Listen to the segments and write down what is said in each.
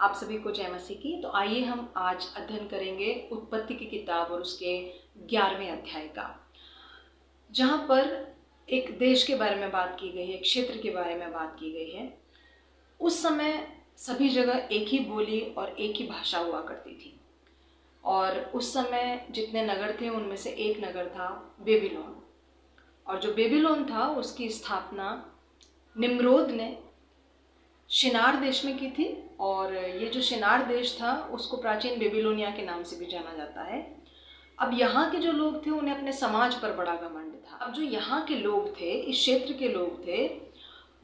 आप सभी को जय मसीह की। तो आइए हम आज अध्ययन करेंगे उत्पत्ति की किताब और उसके 11वें अध्याय का, जहाँ पर एक देश के बारे में बात की गई है, एक क्षेत्र के बारे में बात की गई है। उस समय सभी जगह एक ही बोली और एक ही भाषा हुआ करती थी। और उस समय जितने नगर थे उनमें से एक नगर था बेबीलोन। और जो बेबीलोन था उसकी स्थापना निम्रोद ने शिनार देश में की थी। और ये जो शिनार देश था उसको प्राचीन बेबीलोनिया के नाम से भी जाना जाता है। अब यहाँ के जो लोग थे उन्हें अपने समाज पर बड़ा घमंड था। अब जो यहाँ के लोग थे, इस क्षेत्र के लोग थे,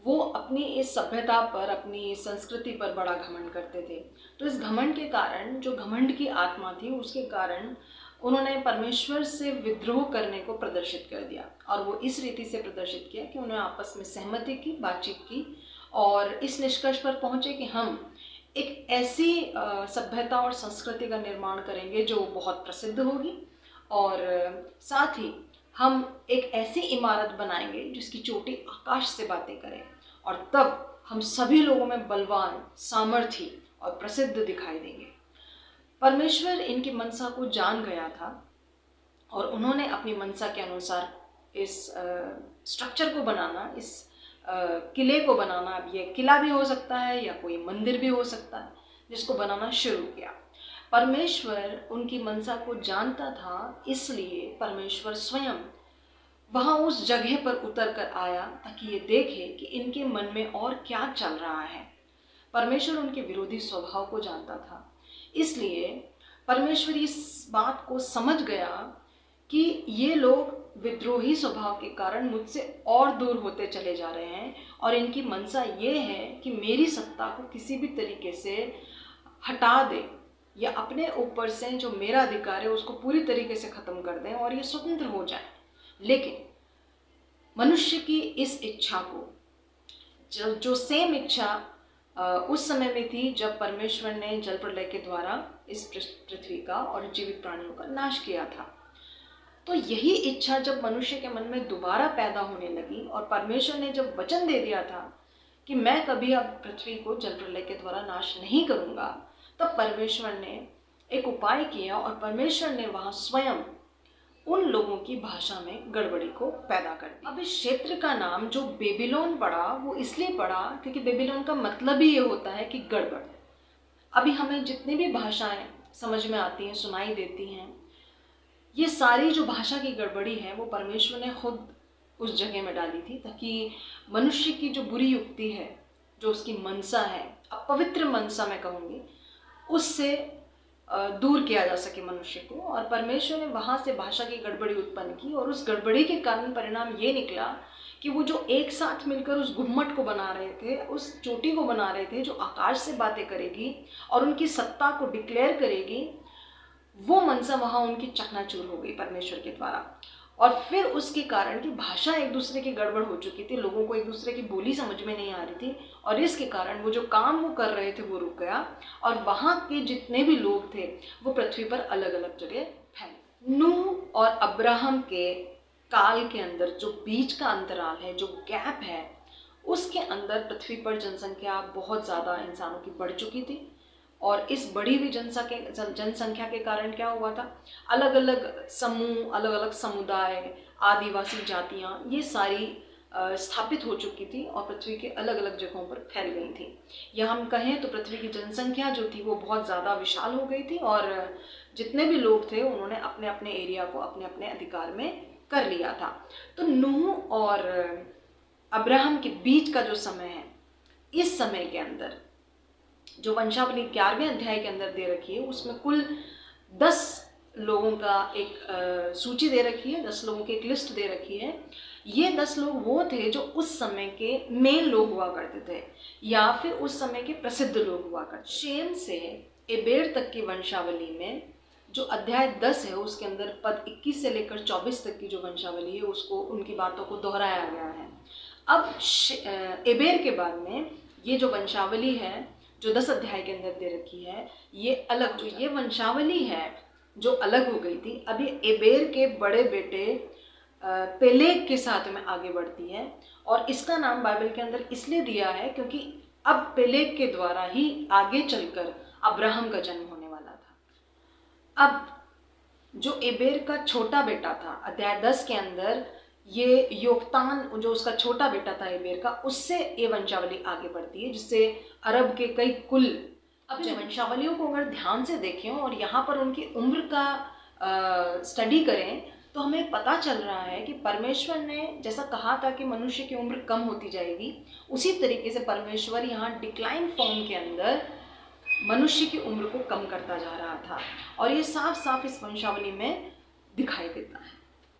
वो अपनी इस सभ्यता पर, अपनी संस्कृति पर बड़ा घमंड करते थे। तो इस घमंड के कारण, जो घमंड की आत्मा थी, उसके कारण उन्होंने परमेश्वर से विद्रोह करने को प्रदर्शित कर दिया। और वो इस रीति से प्रदर्शित किया कि उन्होंने आपस में सहमति की, बातचीत की और इस निष्कर्ष पर पहुंचे कि हम एक ऐसी सभ्यता और संस्कृति का निर्माण करेंगे जो बहुत प्रसिद्ध होगी, और साथ ही हम एक ऐसी इमारत बनाएंगे जिसकी चोटी आकाश से बातें करे, और तब हम सभी लोगों में बलवान, सामर्थी और प्रसिद्ध दिखाई देंगे। परमेश्वर इनकी मनसा को जान गया था और उन्होंने अपनी मनसा के अनुसार इस स्ट्रक्चर को बनाना, इस किले को बनाना, अब ये किला भी हो सकता है या कोई मंदिर भी हो सकता है, जिसको बनाना शुरू किया। परमेश्वर उनकी मनसा को जानता था, इसलिए परमेश्वर स्वयं वहाँ उस जगह पर उतर कर आया ताकि ये देखे कि इनके मन में और क्या चल रहा है। परमेश्वर उनके विरोधी स्वभाव को जानता था, इसलिए परमेश्वर इस बात को समझ गया कि ये लोग विद्रोही स्वभाव के कारण मुझसे और दूर होते चले जा रहे हैं, और इनकी मनसा ये है कि मेरी सत्ता को किसी भी तरीके से हटा दें या अपने ऊपर से जो मेरा अधिकार है उसको पूरी तरीके से ख़त्म कर दें और ये स्वतंत्र हो जाए। लेकिन मनुष्य की इस इच्छा को, जो सेम इच्छा उस समय में थी जब परमेश्वर ने जल प्रलय के द्वारा इस पृथ्वी का और जीवित प्राणियों का नाश किया था, तो यही इच्छा जब मनुष्य के मन में दोबारा पैदा होने लगी और परमेश्वर ने जब वचन दे दिया था कि मैं कभी अब पृथ्वी को जल प्रलय के द्वारा नाश नहीं करूंगा, तब परमेश्वर ने एक उपाय किया और परमेश्वर ने वहां स्वयं उन लोगों की भाषा में गड़बड़ी को पैदा कर दी। अब इस क्षेत्र का नाम जो बेबीलोन पड़ा, वो इसलिए पड़ा क्योंकि बेबीलोन का मतलब ही ये होता है कि गड़बड़। अभी हमें जितनी भी भाषाएं समझ में आती हैं, सुनाई देती हैं, ये सारी जो भाषा की गड़बड़ी है वो परमेश्वर ने खुद उस जगह में डाली थी ताकि मनुष्य की जो बुरी युक्ति है, जो उसकी मनसा है, अपवित्र मनसा मैं कहूँगी, उससे दूर किया जा सके मनुष्य को। और परमेश्वर ने वहाँ से भाषा की गड़बड़ी उत्पन्न की, और उस गड़बड़ी के कारण परिणाम ये निकला कि वो जो एक साथ मिलकर उस गुम्मट को बना रहे थे, उस चोटी को बना रहे थे जो आकाश से बातें करेगी और उनकी सत्ता को डिक्लेयर करेगी, वो मनसा वहाँ उनकी चकनाचूर हो गई परमेश्वर के द्वारा। और फिर उसके कारण कि भाषा एक दूसरे की गड़बड़ हो चुकी थी, लोगों को एक दूसरे की बोली समझ में नहीं आ रही थी, और इसके कारण वो जो काम वो कर रहे थे वो रुक गया, और वहाँ के जितने भी लोग थे वो पृथ्वी पर अलग अलग जगह फैले। नूह और अब्राहम के काल के अंदर जो बीच का अंतराल है, जो गैप है, उसके अंदर पृथ्वी पर जनसंख्या बहुत ज़्यादा इंसानों की बढ़ चुकी थी। और इस बढ़ी हुई जनसंख्या के कारण क्या हुआ था, अलग अलग समूह, अलग अलग समुदाय, आदिवासी जातियां, ये सारी स्थापित हो चुकी थी और पृथ्वी के अलग अलग जगहों पर फैल गई थी। या हम कहें तो पृथ्वी की जनसंख्या जो थी वो बहुत ज़्यादा विशाल हो गई थी, और जितने भी लोग थे उन्होंने अपने अपने एरिया को अपने अपने अधिकार में कर लिया था। तो नूह और अब्राहम के बीच का जो समय है, इस समय के अंदर जो वंशावली 11वें अध्याय के अंदर दे रखी है, उसमें कुल 10 लोगों का एक सूची दे रखी है, 10 लोगों की एक लिस्ट दे रखी है। ये 10 लोग वो थे जो उस समय के मेन लोग हुआ करते थे या फिर उस समय के प्रसिद्ध लोग हुआ करते। शेम से एबेर तक की वंशावली में जो अध्याय 10 है उसके अंदर पद 21 से लेकर 24 तक की जो वंशावली है उसको, उनकी बातों को दोहराया गया है। अब एबेर के बाद में ये जो वंशावली है जो 10 अध्याय के अंदर दे रखी है, ये अलग, जो ये वंशावली है जो अलग हो गई थी, अभी एबेर के बड़े बेटे पेलेग के साथ में आगे बढ़ती है। और इसका नाम बाइबल के अंदर इसलिए दिया है क्योंकि अब पेलेग के द्वारा ही आगे चलकर अब्राहम का जन्म होने वाला था। अब जो एबेर का छोटा बेटा था, अध्याय 10 के अंदर ये योक्तान जो उसका छोटा बेटा था एबेर का, उससे ये वंशावली आगे बढ़ती है, जिससे अरब के कई कुल। अब इन वंशावलियों को अगर ध्यान से देखें और यहाँ पर उनकी उम्र का स्टडी करें तो हमें पता चल रहा है कि परमेश्वर ने जैसा कहा था कि मनुष्य की उम्र कम होती जाएगी, उसी तरीके से परमेश्वर यहाँ डिक्लाइन फॉर्म के अंदर मनुष्य की उम्र को कम करता जा रहा था, और ये साफ साफ इस वंशावली में दिखाई देता है।